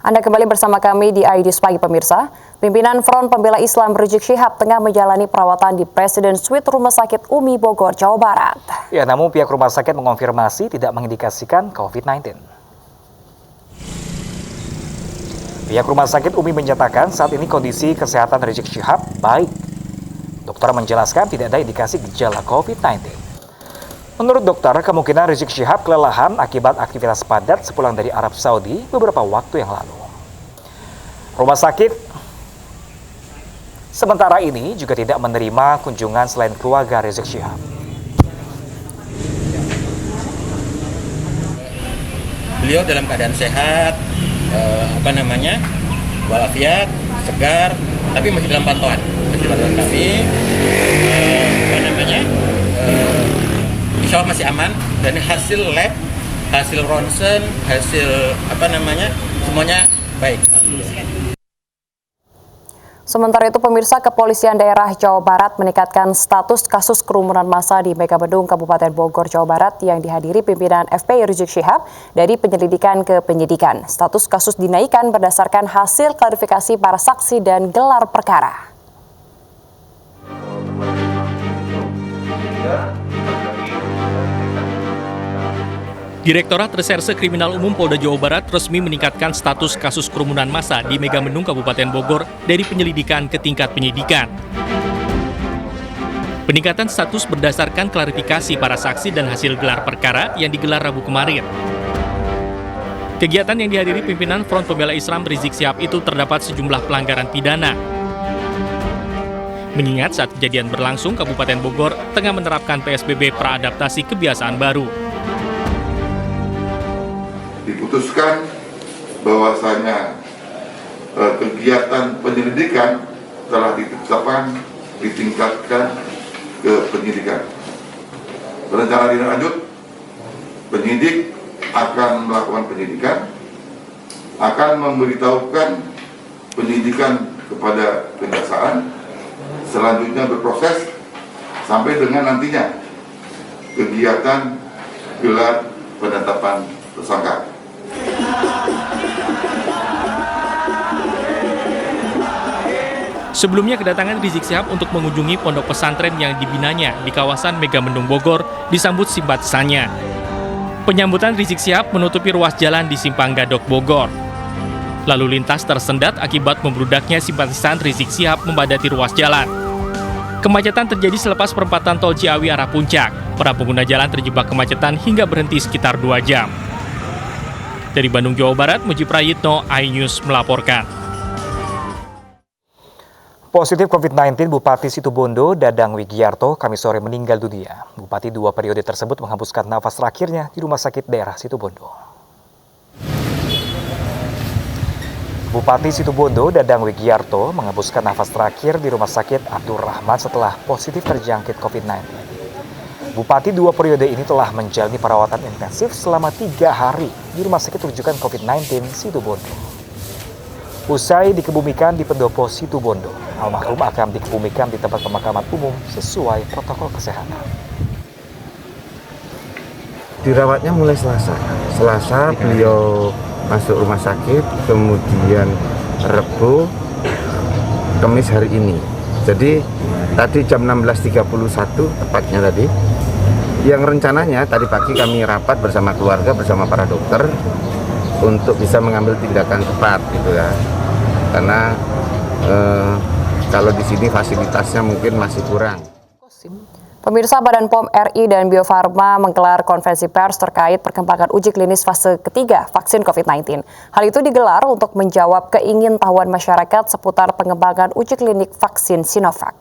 Anda kembali bersama kami di IDS Pagi pemirsa. Pimpinan Front Pembela Islam Rizik Syihab tengah menjalani perawatan di Presiden Suite Rumah Sakit Umi Bogor, Jawa Barat. Ya, namun pihak rumah sakit mengonfirmasi tidak mengindikasikan COVID-19. Pihak rumah sakit Umi menyatakan saat ini kondisi kesehatan Rizik Syihab baik. Dokter menjelaskan tidak ada indikasi gejala COVID-19. Menurut dokter, kemungkinan Rizik Syihab kelelahan akibat aktivitas padat sepulang dari Arab Saudi beberapa waktu yang lalu. Rumah sakit sementara ini juga tidak menerima kunjungan selain keluarga Rizik Syihab. Beliau dalam keadaan sehat, walafiat, segar, tapi masih dalam pantauan kami. Insya Allah masih aman, dan hasil lab, hasil ronsen, hasil semuanya baik. Sementara itu pemirsa, Kepolisian Daerah Jawa Barat meningkatkan status kasus kerumunan massa di Megamendung Kabupaten Bogor, Jawa Barat yang dihadiri pimpinan FPI Rizik Syihab dari penyelidikan ke penyidikan. Status kasus dinaikkan berdasarkan hasil klarifikasi para saksi dan gelar perkara. Direktorat Reserse Kriminal Umum Polda Jawa Barat resmi meningkatkan status kasus kerumunan massa di Megamendung Kabupaten Bogor dari penyelidikan ke tingkat penyidikan. Peningkatan status berdasarkan klarifikasi para saksi dan hasil gelar perkara yang digelar Rabu kemarin. Kegiatan yang dihadiri pimpinan Front Pembela Islam Rizik Syihab itu terdapat sejumlah pelanggaran pidana. Mengingat saat kejadian berlangsung, Kabupaten Bogor tengah menerapkan PSBB praadaptasi kebiasaan baru. Diputuskan bahwasanya kegiatan penyelidikan telah ditingkatkan ke penyidikan. Berencana tindak lanjut, penyidik akan melakukan penyidikan, akan memberitahukan penyidikan kepada kejaksaan, selanjutnya berproses sampai dengan nantinya kegiatan gelar penetapan tersangka. Sebelumnya kedatangan Rizik Syihab untuk mengunjungi pondok pesantren yang dibinanya di kawasan Megamendung Bogor disambut simpatisannya. Penyambutan Rizik Syihab menutupi ruas jalan di Simpang Gadok Bogor. Lalu lintas tersendat akibat membludaknya simpatisan Rizik Syihab membadati ruas jalan. Kemacetan terjadi selepas perempatan tol Ciawi arah Puncak. Para pengguna jalan terjebak kemacetan hingga berhenti sekitar 2 jam. Dari Bandung, Jawa Barat, Mujib Prayitno, iNews melaporkan. Positif COVID-19 Bupati Situbondo Dadang Wigiarto Kamis sore meninggal dunia. Bupati 2 periode tersebut menghembuskan nafas terakhirnya di Rumah Sakit Daerah Situbondo. Bupati Situbondo Dadang Wigiarto menghembuskan nafas terakhir di Rumah Sakit Abdul Rahman setelah positif terjangkit COVID-19. Bupati 2 periode ini telah menjalani perawatan intensif selama 3 hari di Rumah Sakit Rujukan COVID-19 Situbondo. Usai dikebumikan di pendopo Situbondo, almarhum akan dikebumikan di tempat pemakaman umum sesuai protokol kesehatan. Dirawatnya mulai Selasa beliau masuk rumah sakit, kemudian Rabu, Kamis hari ini. Jadi tadi jam 16.31 tepatnya tadi, yang rencananya tadi pagi kami rapat bersama keluarga, bersama para dokter untuk bisa mengambil tindakan cepat gitu ya. Karena kalau di sini fasilitasnya mungkin masih kurang. Pemirsa, Badan POM RI dan Bio Farma menggelar konferensi pers terkait perkembangan uji klinis fase ketiga vaksin COVID-19. Hal itu digelar untuk menjawab keingintahuan masyarakat seputar pengembangan uji klinik vaksin Sinovac.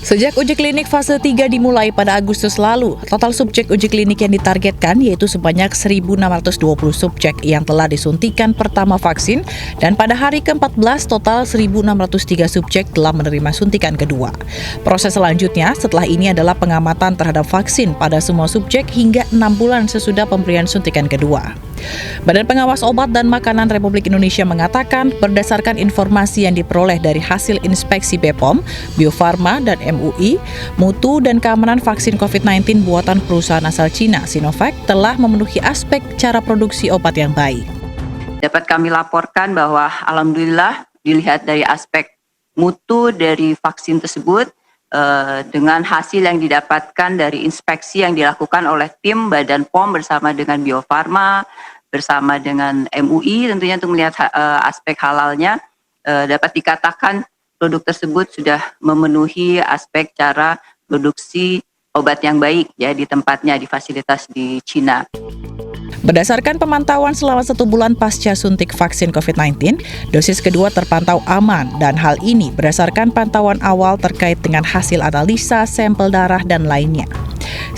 Sejak uji klinik fase 3 dimulai pada Agustus lalu, total subjek uji klinik yang ditargetkan yaitu sebanyak 1.620 subjek yang telah disuntikan pertama vaksin, dan pada hari ke-14 total 1.603 subjek telah menerima suntikan kedua. Proses selanjutnya setelah ini adalah pengamatan terhadap vaksin pada semua subjek hingga 6 bulan sesudah pemberian suntikan kedua. Badan Pengawas Obat dan Makanan Republik Indonesia mengatakan berdasarkan informasi yang diperoleh dari hasil inspeksi BPOM, Bio Farma, dan MUI, mutu dan keamanan vaksin COVID-19 buatan perusahaan asal Cina, Sinovac, telah memenuhi aspek cara produksi obat yang baik. Dapat kami laporkan bahwa alhamdulillah dilihat dari aspek mutu dari vaksin tersebut, dengan hasil yang didapatkan dari inspeksi yang dilakukan oleh tim Badan POM bersama dengan Bio Farma, bersama dengan MUI tentunya untuk melihat aspek halalnya, dapat dikatakan produk tersebut sudah memenuhi aspek cara produksi obat yang baik ya di tempatnya, di fasilitas di Cina. Berdasarkan pemantauan selama 1 bulan pasca suntik vaksin COVID-19, dosis kedua terpantau aman dan hal ini berdasarkan pantauan awal terkait dengan hasil analisa, sampel darah, dan lainnya.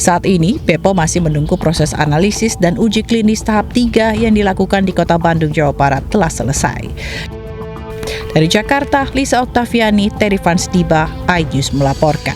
Saat ini, BPOM masih menunggu proses analisis dan uji klinis tahap 3 yang dilakukan di Kota Bandung, Jawa Barat telah selesai. Dari Jakarta, Lisa Oktaviani, Terry Vansdiba, iNews melaporkan.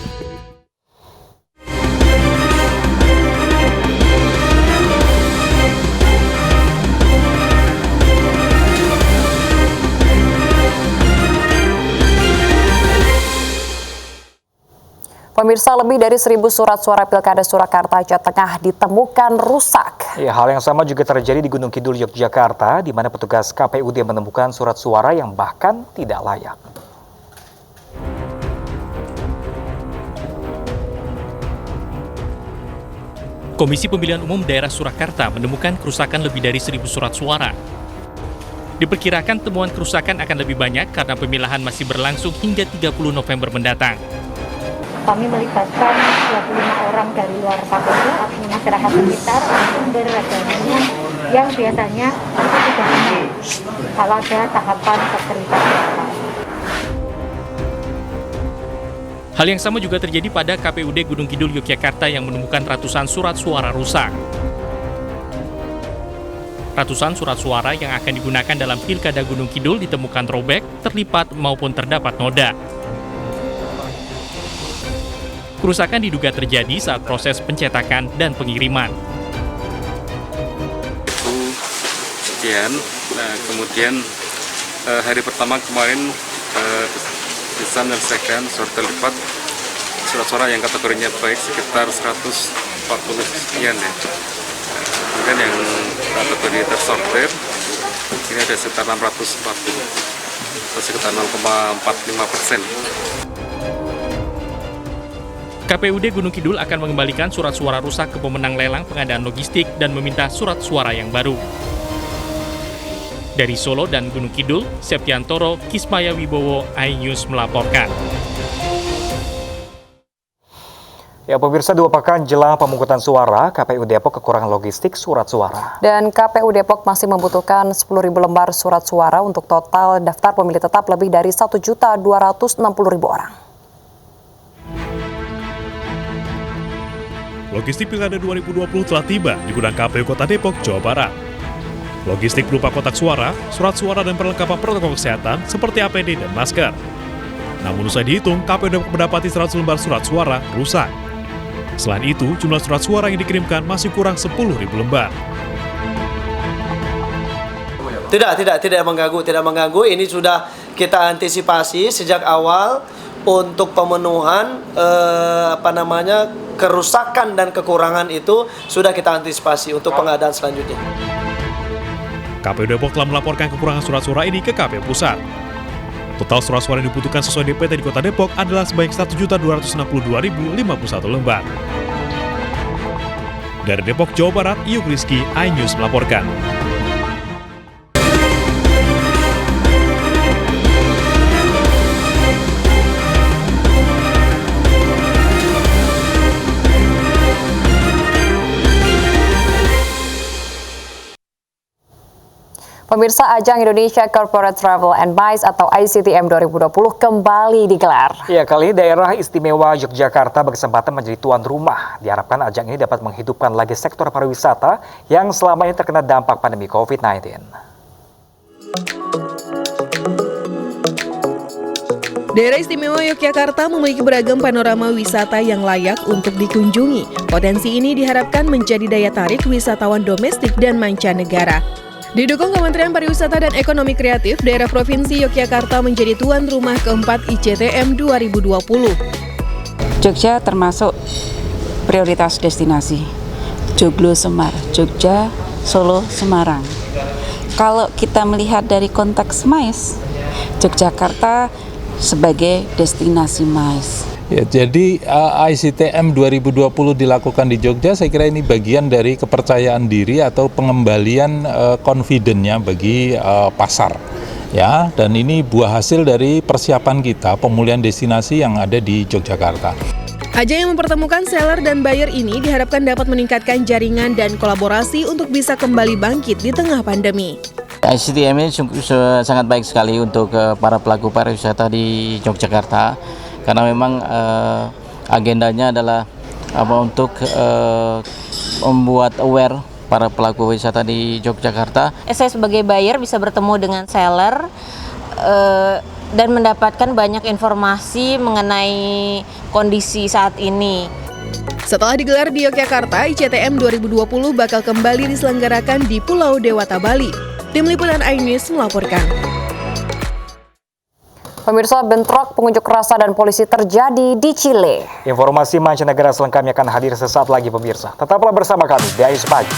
Pemirsa, lebih dari 1.000 surat suara Pilkada Surakarta, Jawa Tengah ditemukan rusak. Ya, hal yang sama juga terjadi di Gunung Kidul, Yogyakarta, di mana petugas KPUD menemukan surat suara yang bahkan tidak layak. Komisi Pemilihan Umum Daerah Surakarta menemukan kerusakan lebih dari 1.000 surat suara. Diperkirakan temuan kerusakan akan lebih banyak karena pemilahan masih berlangsung hingga 30 November mendatang. Kami melibatkan 25 orang dari luar KPU, artinya masyarakat sekitar, sumber revenue yang biasanya tidak benar kalau ada tahapan sertifikasi. Hal yang sama juga terjadi pada KPUD Gunung Kidul, Yogyakarta yang menemukan ratusan surat suara rusak. Ratusan surat suara yang akan digunakan dalam Pilkada Gunung Kidul ditemukan robek, terlipat, maupun terdapat noda. Kerusakan diduga terjadi saat proses pencetakan dan pengiriman. Sekian, nah kemudian hari pertama kemarin bisa menyelesaikan surat terlipat surat suara yang kategorinya baik sekitar 140 sekian ya. Kemudian yang kategori tersortir ini ada sekitar 640 atau sekitar 0,45%. KPUD Gunung Kidul akan mengembalikan surat suara rusak ke pemenang lelang pengadaan logistik dan meminta surat suara yang baru. Dari Solo dan Gunung Kidul, Septiantoro, Kismaya Wibowo, iNews melaporkan. Ya, pemirsa, 2 pekan jelang pemungutan suara, KPU Depok kekurangan logistik surat suara. Dan KPU Depok masih membutuhkan 10.000 lembar surat suara untuk total daftar pemilih tetap lebih dari 1.260.000 orang. Logistik Pilkada 2020 telah tiba di gudang KPU Kota Depok, Jawa Barat. Logistik berupa kotak suara, surat suara, dan perlengkapan protokol kesehatan seperti APD dan masker. Namun usai dihitung, KPU Depok mendapati 100 lembar surat suara rusak. Selain itu, jumlah surat suara yang dikirimkan masih kurang 10.000 lembar. Tidak mengganggu. Ini sudah kita antisipasi sejak awal untuk pemenuhan kerusakan dan kekurangan itu sudah kita antisipasi untuk pengadaan selanjutnya. KPU Depok telah melaporkan kekurangan surat suara ini ke KPU Pusat. Total surat suara yang dibutuhkan sesuai DPT di Kota Depok adalah sebanyak 1.262.051 lembar. Dari Depok, Jawa Barat, Iyuk Rizky, iNews melaporkan. Pemirsa, ajang Indonesia Corporate Travel and MICE atau ICTM 2020 kembali digelar. Ya, kali ini daerah istimewa Yogyakarta berkesempatan menjadi tuan rumah. Diharapkan ajang ini dapat menghidupkan lagi sektor pariwisata yang selama ini terkena dampak pandemi COVID-19. Daerah Istimewa Yogyakarta memiliki beragam panorama wisata yang layak untuk dikunjungi. Potensi ini diharapkan menjadi daya tarik wisatawan domestik dan mancanegara. Didukung Kementerian Pariwisata dan Ekonomi Kreatif, daerah Provinsi Yogyakarta menjadi tuan rumah keempat ICTM 2020. Jogja termasuk prioritas destinasi. Joglo Semar, Jogja, Solo, Semarang. Kalau kita melihat dari konteks MICE, Yogyakarta sebagai destinasi MICE. Ya, jadi ICTM 2020 dilakukan di Jogja, saya kira ini bagian dari kepercayaan diri atau pengembalian confidence-nya bagi pasar. Ya, dan ini buah hasil dari persiapan kita pemulihan destinasi yang ada di Yogyakarta. Ajang yang mempertemukan seller dan buyer ini diharapkan dapat meningkatkan jaringan dan kolaborasi untuk bisa kembali bangkit di tengah pandemi. ICTM ini sangat baik sekali untuk para pelaku pariwisata di Yogyakarta karena memang agendanya adalah untuk membuat aware para pelaku wisata di Yogyakarta. Saya sebagai buyer bisa bertemu dengan seller dan mendapatkan banyak informasi mengenai kondisi saat ini. Setelah digelar di Yogyakarta, ICTM 2020 bakal kembali diselenggarakan di Pulau Dewata, Bali. Tim Liputan iNews melaporkan. Pemirsa, bentrok pengunjuk rasa dan polisi terjadi di Chile. Informasi mancanegara selengkapnya akan hadir sesaat lagi pemirsa. Tetaplah bersama kami di iNews Pagi.